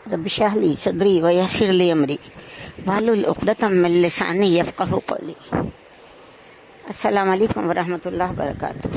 رب اشرح لي صدری ویسر لی امری واحلل عقدۃ من لسانی یفقہوا قولی۔ السلام علیکم ورحمۃ اللہ وبرکاتہ۔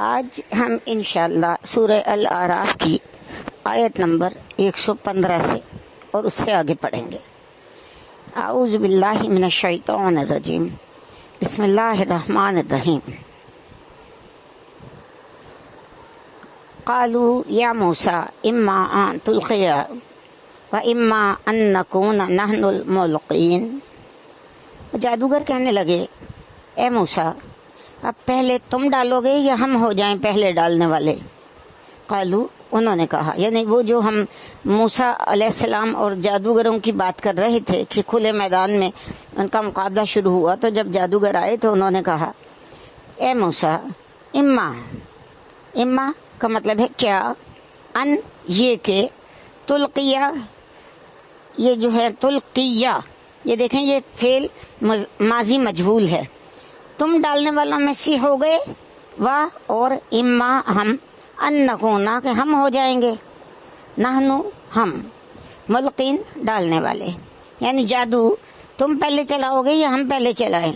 آج ہم انشاءاللہ سورہ الاعراف کی آیت نمبر 115 سے اور اس سے آگے پڑھیں گے۔ اعوذ باللہ من الشیطان الرجیم، بسم اللہ الرحمن الرحیم۔ قالوا یا موسیٰ اما ان تلقی و اما ان نکون نحن الملقین۔ جادوگر کہنے لگے، اے موسیٰ، اب پہلے تم ڈالو گے یا ہم ہو جائیں پہلے ڈالنے والے؟ قالوا، انہوں نے کہا، یعنی وہ جو ہم موسیٰ علیہ السلام اور جادوگروں کی بات کر رہے تھے کہ کھلے میدان میں ان کا مقابلہ شروع ہوا تو جب جادوگر آئے تو انہوں نے کہا، اے موسیٰ، اما کا مطلب ہے کیا، ان یہ کہ، تلقیہ یہ جو ہے تلقیہ، یہ دیکھیں یہ فعل ماضی مجہول ہے، تم ڈالنے والوں میں سے ہو گئے، اور اما ہم، ان نکونا کہ ہم ہو جائیں گے، نحنو ہم، ملقین ڈالنے والے، یعنی جادو تم پہلے چلاؤ گے یا ہم پہلے چلائیں؟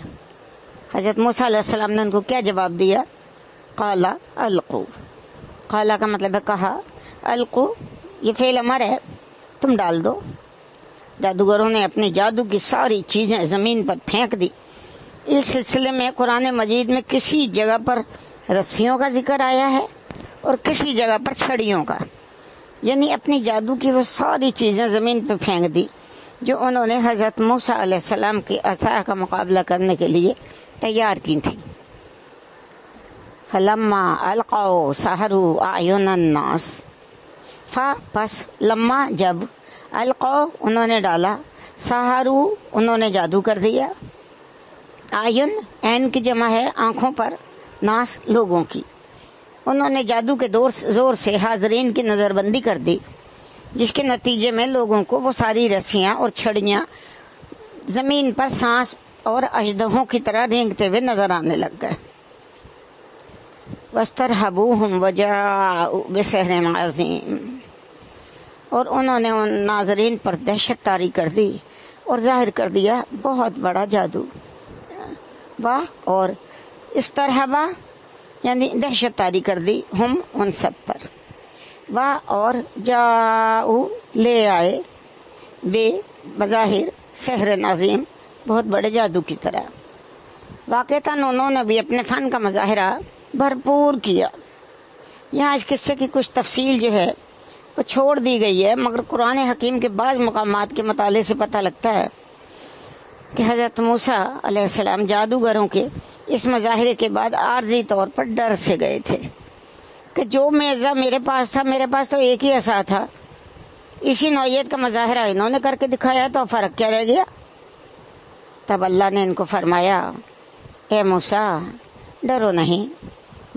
حضرت موسیٰ علیہ السلام نے ان کو کیا جواب دیا؟ قالا القو، قالا کا مطلب ہے کہا، القو یہ فعل امر ہے، تم ڈال دو۔ جادوگروں نے اپنے جادو کی ساری چیزیں زمین پر پھینک دی۔ اس سلسلے میں قرآن مجید میں کسی جگہ پر رسیوں کا ذکر آیا ہے اور کسی جگہ پر چھڑیوں کا، یعنی اپنی جادو کی وہ ساری چیزیں زمین پہ پھینک دی جو انہوں نے حضرت موسیٰ علیہ السلام کی عصا کا مقابلہ کرنے کے لیے تیار کی تھی۔ فلما القوا سحروا اعین الناس، پس لما جب، القوا انہوں نے ڈالا، سحروا انہوں نے جادو کر دیا، اعین عین کی جمع ہے آنکھوں پر، ناس لوگوں کی، انہوں نے جادو کے زور سے حاضرین کی نظر بندی کر دی، جس کے نتیجے میں لوگوں کو وہ ساری رسیاں اور چھڑیاں زمین پر سانس اور اژدہوں کی طرح رینگتے ہوئے نظر آنے لگ گئے۔ وَاسْتَرْهَبُوهُمْ وَجَاءُوا بِسِحْرٍ عَظِيمٍ، اور انہوں نے ان ناظرین پر دہشت طاری کر دی اور ظاہر کر دیا بہت بڑا جادو۔ اور استرہبا یعنی دہشت طاری کر دی، ہم ان سب پر، اور جاؤ لے آئے، بے بظاہر سحر عظیم بہت بڑے جادو کی طرح، واقعتاً انہوں نے بھی اپنے فن کا مظاہرہ بھرپور کیا۔ یہاں اس قصے کی کچھ تفصیل جو ہے وہ چھوڑ دی گئی ہے، مگر قرآن حکیم کے بعض مقامات کے مطالعے سے پتہ لگتا ہے کہ حضرت موسیٰ علیہ السلام جادوگروں کے اس مظاہرے کے بعد عارضی طور پر ڈر سے گئے تھے کہ جو معجزہ میرے پاس تو ایک ہی عصا تھا، اسی نوعیت کا مظاہرہ انہوں نے کر کے دکھایا تو فرق کیا رہ گیا؟ تب اللہ نے ان کو فرمایا، اے موسیٰ، ڈرو نہیں،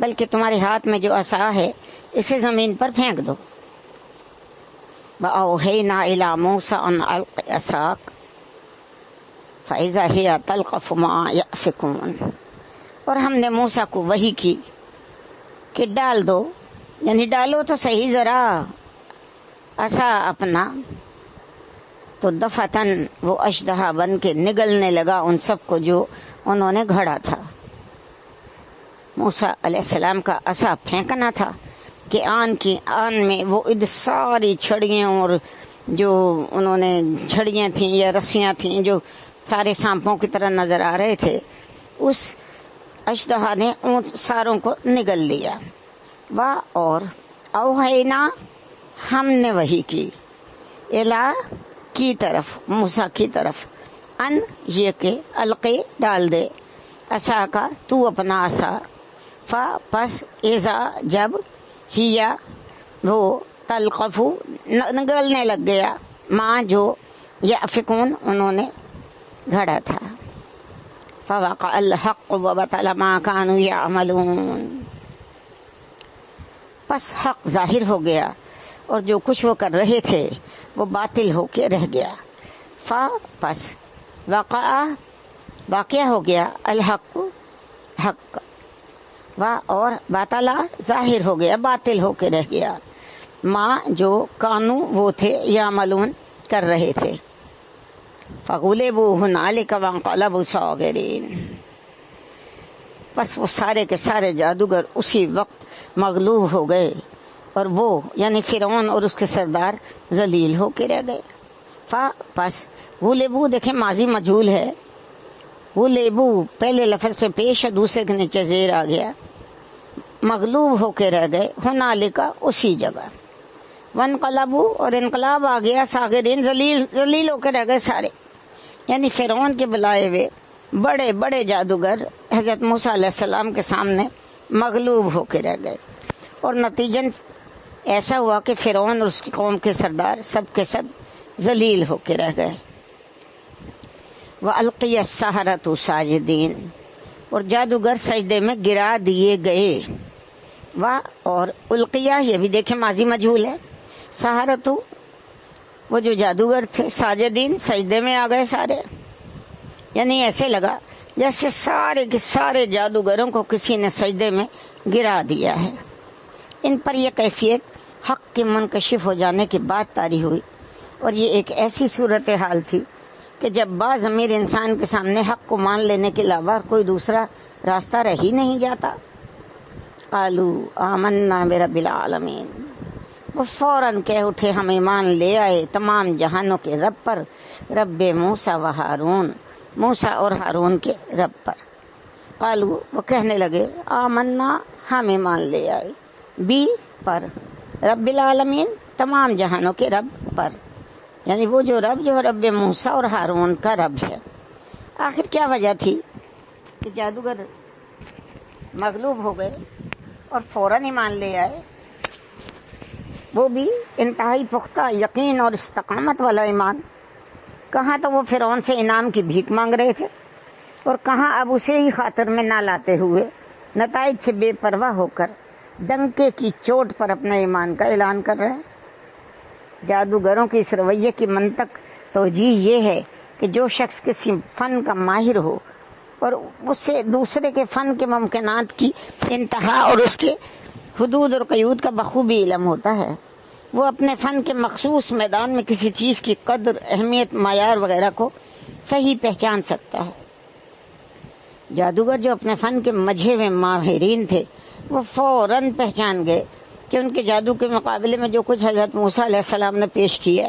بلکہ تمہارے ہاتھ میں جو عصا ہے اسے زمین پر پھینک دو۔ وَأَوْحَيْنَا إِلَىٰ مُوسَىٰ أَنْ أَلْقِ عَصَاكَ فَإِذَا هِيَ تَلْقَفُ مَا يَأْفِكُونَ، اور ہم نے موسیٰ کو وحی کی کہ ڈال دو، یعنی ڈالو تو صحیح ذرا عصا اپنا، تو دفتن وہ اشدہا بن کے نگلنے لگا ان سب کو جو انہوں نے گھڑا تھا۔ موسیٰ علیہ السلام کا عصا پھینکنا تھا کہ آن میں وہ ساری چھڑیاں اور جو انہوں نے چھڑیاں تھیں یا رسیاں تھیں جو سارے سانپوں کی طرح نظر آ رہے تھے، اس اشدہا نے ان ساروں کو نگل لیا۔ اور اوحینا ہم نے وحی کی، الا کی طرف، موسیٰ کی طرف، ان یہ کہ، القے ڈال دے، عصا کا تو اپنا عصا، پس اذا جب، ہیا وہ، تلقف نگلنے لگ گیا، ماں جو، یأفکون انہوں نے گھڑا تھا، فوقع الحق وبطل ما كانوا يعملون، پس حق ظاہر ہو گیا اور جو کچھ وہ کر رہے تھے وہ باطل ہو کے رہ گیا۔ پس وقع واقعہ ہو گیا، الحق حق، اور باطلا ظاہر ہو گیا، باطل ہو کے رہ گیا، ماں جو کانو وہ تھے یعملون کر رہے تھے. فغلبوا هنالک وانقلبوا صاغرین. پس وہ سارے کے سارے جادوگر اسی وقت مغلوب ہو گئے اور وہ یعنی فرعون اور اس کے سردار ذلیل ہو کے رہ گئے. پس غلبوا دیکھیں ماضی مجہول ہے. غلبوا پہلے لفظ پہ پیش ہے، دوسرے کے نیچے زیر آ گیا. مغلوب ہو کے رہ گئے ہنالک اسی جگہ. وانقلبوا اور انقلاب آ گیا صاغرین ذلیل ہو کے رہ گئے سارے. یعنی فرعون کے بلائے ہوئے بڑے بڑے جادوگر حضرت موسیٰ علیہ السلام کے سامنے مغلوب ہو کے رہ گئے اور نتیجن ایسا ہوا کہ فرعون اور اس کی قوم کے سردار سب کے سب ذلیل ہو کے رہ گئے. وَأَلْقِيَ السَّحَرَةُ سَاجِدِينَ اور جادوگر سجدے میں گرا دیے گئے. اور القیہ یہ بھی دیکھیں ماضی مجہول ہے. سحرتو وہ جو جادوگر تھے ساجدین سجدے میں آ گئے سارے. یعنی ایسے لگا جیسے سارے کے سارے جادوگروں کو کسی نے سجدے میں گرا دیا ہے. ان پر یہ کیفیت حق کے منکشف ہو جانے کے بعد طاری ہوئی، اور یہ ایک ایسی صورتحال تھی کہ جب باز امیر انسان کے سامنے حق کو مان لینے کے علاوہ کوئی دوسرا راستہ رہ ہی نہیں جاتا. قالوا آمنا برب العالمین وہ فوراً کہہ اٹھے ہم ایمان لے آئے تمام جہانوں کے رب پر، رب موسیٰ و ہارون موسیٰ اور ہارون کے رب پر. قالوا وہ کہنے لگے آمنا ہم ایمان لے آئے، بی پر رب العالمین تمام جہانوں کے رب پر، یعنی وہ جو رب موسیٰ اور ہارون کا رب ہے. آخر کیا وجہ تھی کہ جادوگر مغلوب ہو گئے اور فوراً ایمان لے آئے؟ وہ بھی انتہائی پختہ یقین اور استقامت والا ایمان. کہاں تو وہ فرعون سے انعام کی بھیک مانگ رہے تھے اور کہاں اب اسے ہی خاطر میں نہ لاتے ہوئے نتائج سے بے پرواہ ہو کر ڈنکے کی چوٹ پر اپنے ایمان کا اعلان کر رہے ہیں. جادوگروں کی اس رویے کی منطق توجیہ یہ ہے کہ جو شخص کسی فن کا ماہر ہو اور اس سے دوسرے کے فن کے ممکنات کی انتہا اور اس کے حدود اور قیود کا بخوبی علم ہوتا ہے، وہ اپنے فن کے مخصوص میدان میں کسی چیز کی قدر، اہمیت، معیار وغیرہ کو صحیح پہچان سکتا ہے. جادوگر جو اپنے فن کے مجھے ہوئے ماہرین تھے وہ فوراً پہچان گئے کہ ان کے جادو کے مقابلے میں جو کچھ حضرت موسیٰ علیہ السلام نے پیش کیا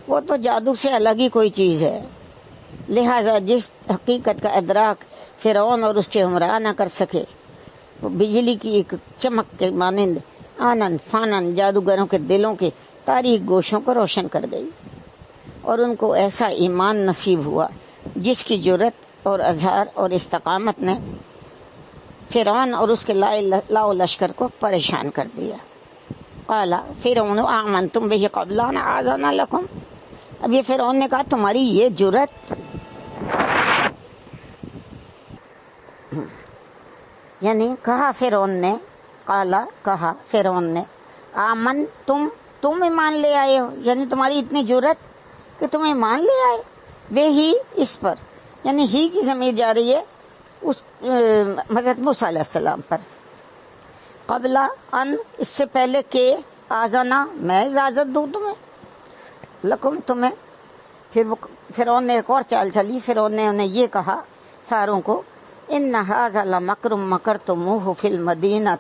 وہ تو جادو سے الگ ہی کوئی چیز ہے. لہذا جس حقیقت کا ادراک فرعون اور اس کے عمرا نہ کر سکے، وہ بجلی کی ایک چمک کے مانند آنن فانن جادوگروں کے دلوں کے تاریک گوشوں کو روشن کر گئی، اور ان کو ایسا ایمان نصیب ہوا جس کی جرت اور اظہار اور استقامت نے فرعون اور اس کے لاؤ لشکر کو پریشان کر دیا. قال فرعون آمنتم به قبل ان آذن لکم. اب یہ فرعون نے کہا تمہاری یہ جرت، یعنی کہا فرعون نے، کہا فرعون نے آمن تم ایمان لے آئے ہو، یعنی تمہاری اتنی جرت کہ تم ایمان لے آئے. بے ہی اس پر، یعنی ہی کی ضمیر جا رہی ہے اس حضرت موسیٰ علیہ السلام پر. قبل ان اس سے پہلے کہ آذنا میں اجازت دوں تمہیں، لکم تمہیں. پھر فرعون نے ایک اور چال چلی. فرعون نے انہیں یہ کہا ساروں کو ان ھذا لمکر مکرتموہ فی المدینہ،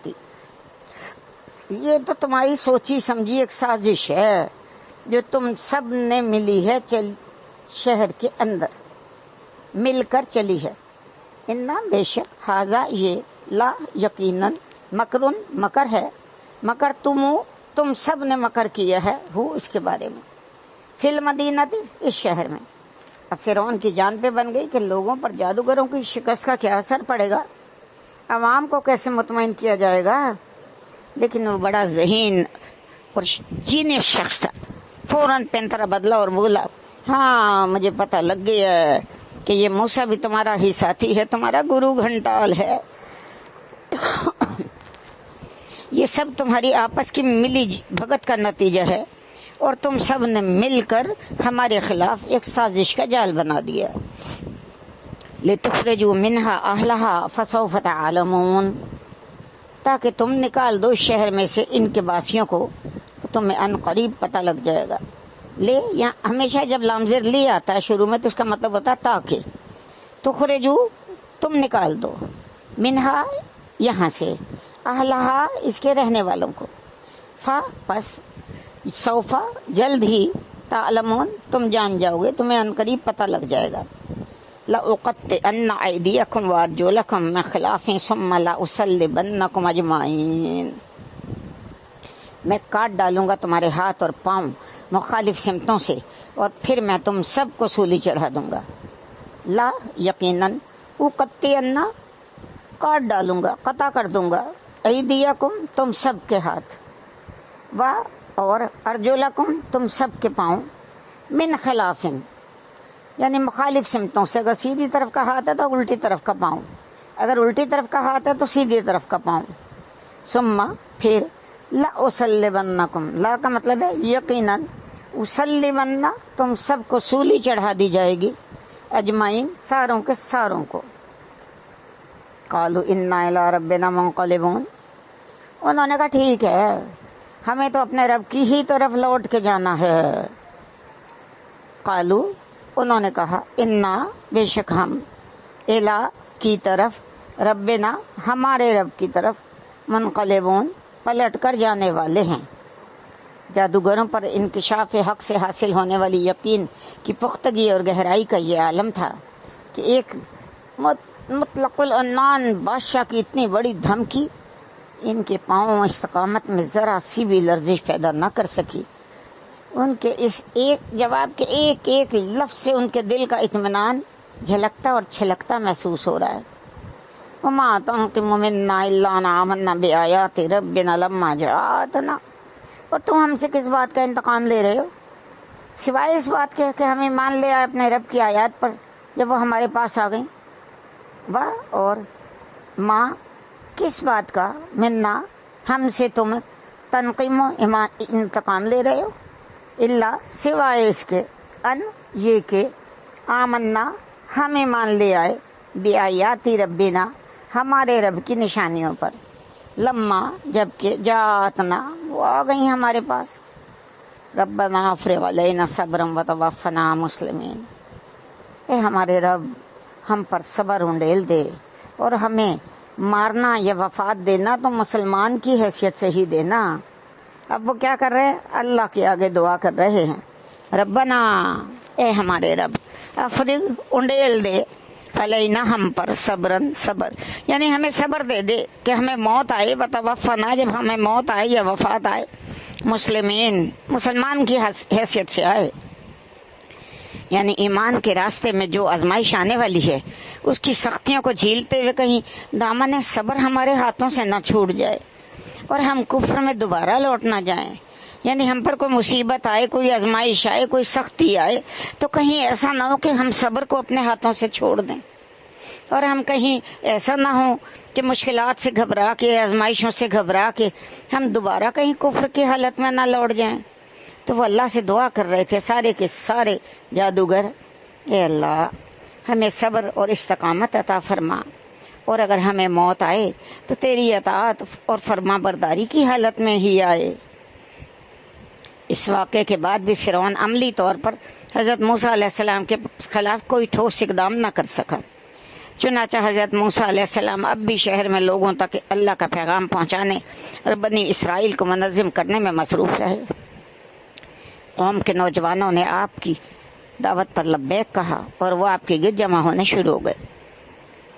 یہ تو تمہاری سوچی سمجھی ایک سازش ہے جو تم سب نے ملی ہے شہر کے اندر مل کر چلی ہے. ان بے شک ھذا یہ لا یقیناً مکرن مکر ہے، مکر تم سب نے مکر کیا ہے ہو اس کے بارے میں، فی المدینہ اس شہر میں. اب فرعون کی جان پہ بن گئی کہ لوگوں پر جادوگروں کی شکست کا کیا اثر پڑے گا، عوام کو کیسے مطمئن کیا جائے گا. لیکن وہ بڑا ذہین اور جینیس شخص تھا، فوراً پینترا بدلا اور بولا ہاں مجھے پتہ لگ گیا ہے کہ یہ موسیٰ بھی تمہارا ہی ساتھی ہے، تمہارا گرو گھنٹال ہے. یہ سب تمہاری آپس کی ملی بھگت کا نتیجہ ہے، اور تم سب نے مل کر ہمارے خلاف ایک سازش کا جال بنا دیا. لتخرجوا منها اهلها فسوف تعلمون، تاکہ تم نکال دو شہر میں سے ان کے باسیوں کو تمہیں ان قریب پتہ لگ جائے گا. لے یہاں ہمیشہ جب لامزر لے آتا ہے شروع میں تو اس کا مطلب ہوتا ہے تاکہ. تخرجو تم نکال دو، منہا یہاں سے، اہلہا اس کے رہنے والوں کو، فا پس، سوفا جلد ہی، تعلمون تم جان جاؤ گے، تمہیں ان قریب پتہ لگ جائے گا. لأقطعن أيديكم وأرجلكم من خلاف ثم لأصلبنكم أجمعين. میں کاٹ ڈالوں گا تمہارے ہاتھ اور پاؤں مخالف سمتوں سے، اور پھر میں تم سب کو سولی چڑھا دوں گا. لا یقیناً، اقطعن کاٹ ڈالوں گا، قطع کر دوں گا، ایدیکم تم سب کے ہاتھ، و اور ارجلکم تم سب کے پاؤں، من خلاف یعنی مخالف سمتوں سے. اگر سیدھی طرف کا ہاتھ ہے تو الٹی طرف کا پاؤں، اگر الٹی طرف کا ہاتھ ہے تو سیدھی طرف کا پاؤں. ثم پھر لأصلبنکم، لا کا مطلب ہے یقیناً، اسلبن تم سب کو سولی چڑھا دی جائے گی، اجمعین ساروں کے ساروں کو. قالوا انا الی ربنا منقلبون، انہوں نے کہا ٹھیک ہے ہمیں تو اپنے رب کی ہی طرف لوٹ کے جانا ہے. قالوا انہوں نے کہا انا بے شک ہم، الا کی طرف، ربنا ہمارے رب کی طرف، منقلبون پلٹ کر جانے والے ہیں. جادوگروں پر انکشاف حق سے حاصل ہونے والی یقین کی پختگی اور گہرائی کا یہ عالم تھا کہ ایک مطلق العنان بادشاہ کی اتنی بڑی دھمکی ان کے پاؤں استقامت میں ذرا سی بھی لرزش پیدا نہ کر سکی. ان کے اس ایک جواب کے ایک ایک لفظ سے ان کے دل کا اطمینان جھلکتا اور چھلکتا محسوس ہو رہا ہے. وما تنقم منا الا ان آمنا بآیات ربنا لما جاءتنا، اور تم ہم سے کس بات کا انتقام لے رہے ہو سوائے اس بات کے کہ ہمیں مان لے آئے اپنے رب کی آیات پر جب وہ ہمارے پاس آ گئیں. و اور ما کس بات کا، منا ہم سے تم، تنقیم انتقام لے رہے ہو، اللہ سوائے اس کے، ان یہ کہ، آمنا ہم ایمان لے آئے، بآیات ربنا ہمارے رب کی نشانیوں پر، لما جبکہ، جاءتنا وہ آ گئی ہمارے پاس. ربنا افرغ علینا صبرا وتوفنا مسلمین، اے ہمارے رب ہم پر صبر انڈیل دے اور ہمیں مارنا یا وفات دینا تو مسلمان کی حیثیت سے ہی دینا. اب وہ کیا کر رہے ہیں؟ اللہ کے آگے دعا کر رہے ہیں، ربنا اے ہمارے رب، افرغ انڈیل دے، علینا ہم پر، صبرن صبر یعنی ہمیں صبر دے دے کہ ہمیں موت آئے، وتوفنا جب ہمیں موت آئے یا وفات آئے، مسلمین مسلمان کی حیثیت سے آئے. یعنی ایمان کے راستے میں جو آزمائش آنے والی ہے اس کی سختیوں کو جھیلتے ہوئے کہیں دامن صبر ہمارے ہاتھوں سے نہ چھوٹ جائے اور ہم کفر میں دوبارہ لوٹ نہ جائیں. یعنی ہم پر کوئی مصیبت آئے، کوئی آزمائش آئے، کوئی سختی آئے تو کہیں ایسا نہ ہو کہ ہم صبر کو اپنے ہاتھوں سے چھوڑ دیں، اور ہم کہیں ایسا نہ ہو کہ مشکلات سے گھبرا کے، آزمائشوں سے گھبرا کے ہم دوبارہ کہیں کفر کی حالت میں نہ لوٹ جائیں. تو وہ اللہ سے دعا کر رہے تھے سارے کے سارے جادوگر، اے اللہ ہمیں صبر اور استقامت عطا فرما، اور اگر ہمیں موت آئے تو تیری اطاعت اور فرما برداری کی حالت میں ہی آئے. اس واقعے کے بعد بھی فرعون عملی طور پر حضرت موسیٰ علیہ السلام کے خلاف کوئی ٹھوس اقدام نہ کر سکا. چنانچہ حضرت موسیٰ علیہ السلام اب بھی شہر میں لوگوں تک اللہ کا پیغام پہنچانے اور بنی اسرائیل کو منظم کرنے میں مصروف رہے. قوم کے نوجوانوں نے آپ کی دعوت پر لبیک کہا اور وہ آپ کے گرد جمع ہونے شروع ہو گئے.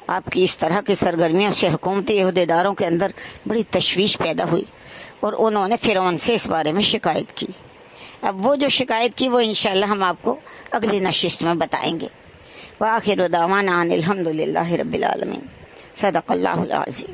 آپ کی اس طرح کی سرگرمیوں سے حکومتی عہدیداروں کے اندر بڑی تشویش پیدا ہوئی اور انہوں نے فرعون سے اس بارے میں شکایت کی. اب وہ جو شکایت کی وہ انشاءاللہ ہم آپ کو اگلی نشست میں بتائیں گے. وآخر دعوانا ان الحمد للہ رب العالمین. صدق اللہ العظیم.